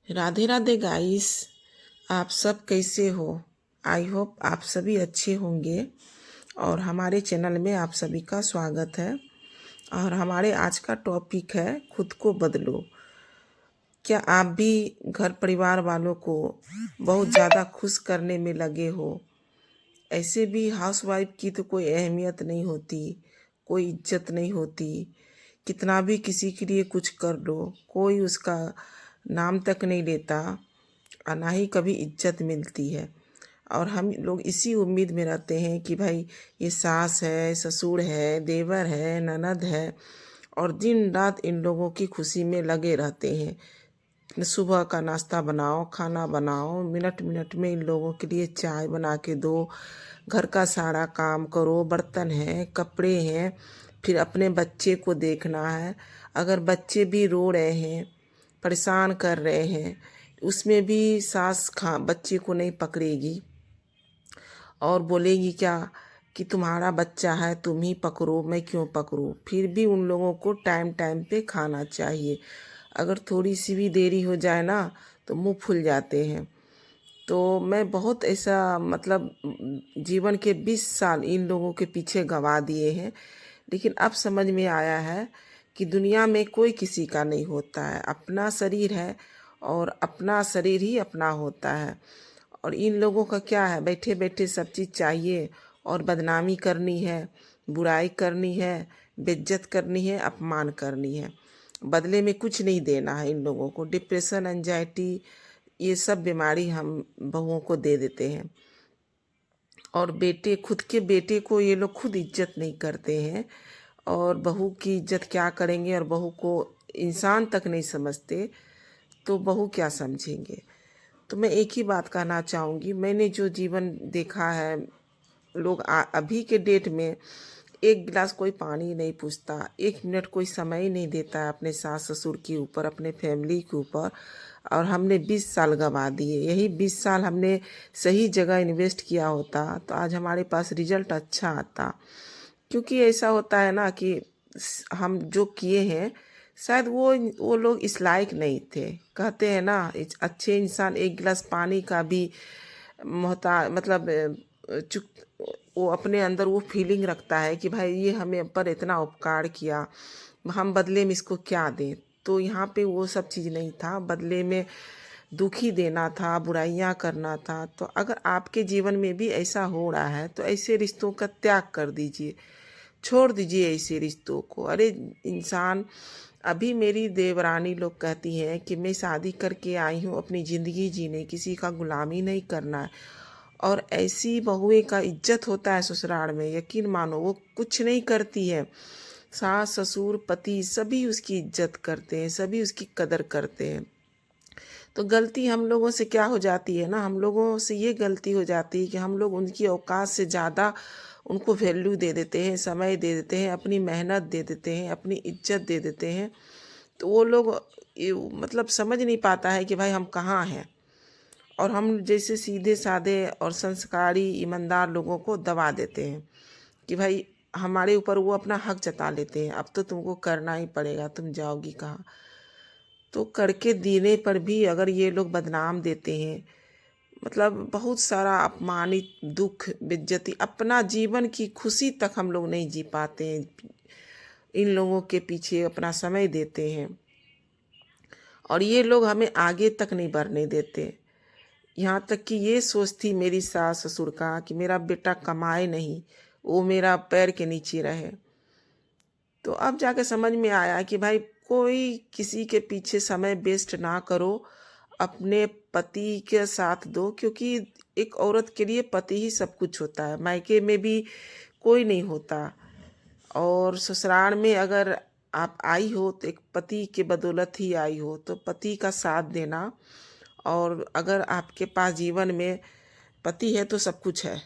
Radhe Radhe guys. आप सब कैसे हो? आई होप आप सभी अच्छे होंगे और हमारे चैनल में आप सभी का स्वागत है। और हमारे आज का टॉपिक है खुद को बदलो। क्या आप भी घर परिवार वालों को बहुत ज़्यादा खुश करने में लगे हो? ऐसे भी हाउसवाइफ की तो कोई अहमियत नहीं होती, कोई इज्जत नहीं होती। कितना भी किसी के लिए कुछ कर लो, कोई उसका नाम तक नहीं लेता और ना ही कभी इज्जत मिलती है। और हम लोग इसी उम्मीद में रहते हैं कि भाई ये सास है, ससुर है, देवर है, ननद है, और दिन रात इन लोगों की खुशी में लगे रहते हैं। सुबह का नाश्ता बनाओ, खाना बनाओ, मिनट मिनट में इन लोगों के लिए चाय बना के दो, घर का सारा काम करो, बर्तन हैं, कपड़े हैं, फिर अपने बच्चे को देखना है। अगर बच्चे भी रो रहे हैं, परेशान कर रहे हैं, उसमें भी सास बच्चे को नहीं पकड़ेगी और बोलेगी क्या कि तुम्हारा बच्चा है, तुम ही पकड़ो, मैं क्यों पकड़ूं। फिर भी उन लोगों को टाइम टाइम पे खाना चाहिए। अगर थोड़ी सी भी देरी हो जाए ना तो मुंह फुल जाते हैं। तो मैं बहुत ऐसा जीवन के 20 साल इन लोगों के पीछे गंवा दिए हैं। लेकिन अब समझ में आया है कि दुनिया में कोई किसी का नहीं होता है, अपना शरीर है और अपना शरीर ही अपना होता है। और इन लोगों का क्या है, बैठे बैठे सब चीज़ चाहिए और बदनामी करनी है, बुराई करनी है, बेइज्जत करनी है, अपमान करनी है। बदले में कुछ नहीं देना है इन लोगों को। डिप्रेशन, एंजाइटी, ये सब बीमारी हम बहुओं को दे देते हैं। और खुद के बेटे को ये लोग खुद इज्जत नहीं करते हैं और बहू की इज्जत क्या करेंगे, और बहू को इंसान तक नहीं समझते तो बहू क्या समझेंगे। तो मैं एक ही बात कहना चाहूँगी, मैंने जो जीवन देखा है, लोग अभी के डेट में एक गिलास कोई पानी नहीं पूछता, एक मिनट कोई समय ही नहीं देता है अपने सास ससुर के ऊपर, अपने फैमिली के ऊपर। और हमने 20 साल गंवा दिए। यही 20 साल हमने सही जगह इन्वेस्ट किया होता तो आज हमारे पास रिजल्ट अच्छा आता। क्योंकि ऐसा होता है ना कि हम जो किए हैं शायद वो लोग इस लायक नहीं थे। कहते हैं ना, अच्छे इंसान एक गिलास पानी का भी चुक वो अपने अंदर वो फीलिंग रखता है कि भाई ये हमें पर इतना उपकार किया, हम बदले में इसको क्या दें। तो यहाँ पे वो सब चीज़ नहीं था, बदले में दुखी देना था, बुराइयाँ करना था। तो अगर आपके जीवन में भी ऐसा हो रहा है तो ऐसे रिश्तों का त्याग कर दीजिए, छोड़ दीजिए ऐसे रिश्तों को। अरे इंसान, अभी मेरी देवरानी लोग कहती हैं कि मैं शादी करके आई हूँ अपनी ज़िंदगी जीने, किसी का गुलामी नहीं करना है। और ऐसी बहुएं का इज्जत होता है ससुराल में, यकीन मानो वो कुछ नहीं करती है। सास ससुर पति सभी उसकी इज्जत करते हैं, सभी उसकी कदर करते हैं। तो गलती हम लोगों से क्या हो जाती है ना, हम लोगों से ये गलती हो जाती है कि हम लोग उनकी औकात से ज़्यादा उनको वैल्यू दे देते हैं, समय दे देते हैं, अपनी मेहनत दे देते हैं, अपनी इज्जत दे देते हैं। तो वो लोग समझ नहीं पाता है कि भाई हम कहाँ हैं। और हम जैसे सीधे साधे और संस्कारी ईमानदार लोगों को दबा देते हैं कि भाई हमारे ऊपर वो अपना हक जता लेते हैं, अब तो तुमको करना ही पड़ेगा, तुम जाओगी कहाँ। तो करके देने पर भी अगर ये लोग बदनाम देते हैं, बहुत सारा अपमानित, दुख, बेइज्जती, अपना जीवन की खुशी तक हम लोग नहीं जी पाते हैं। इन लोगों के पीछे अपना समय देते हैं और ये लोग हमें आगे तक नहीं बढ़ने देते। यहाँ तक कि ये सोच थी मेरी सास ससुर का कि मेरा बेटा कमाए नहीं, वो मेरा पैर के नीचे रहे। तो अब जाके समझ में आया कि भाई कोई किसी के पीछे समय वेस्ट ना करो, अपने पति के साथ दो। क्योंकि एक औरत के लिए पति ही सब कुछ होता है, मायके में भी कोई नहीं होता। और ससुराल में अगर आप आई हो तो एक पति के बदौलत ही आई हो, तो पति का साथ देना। और अगर आपके पास जीवन में पति है तो सब कुछ है।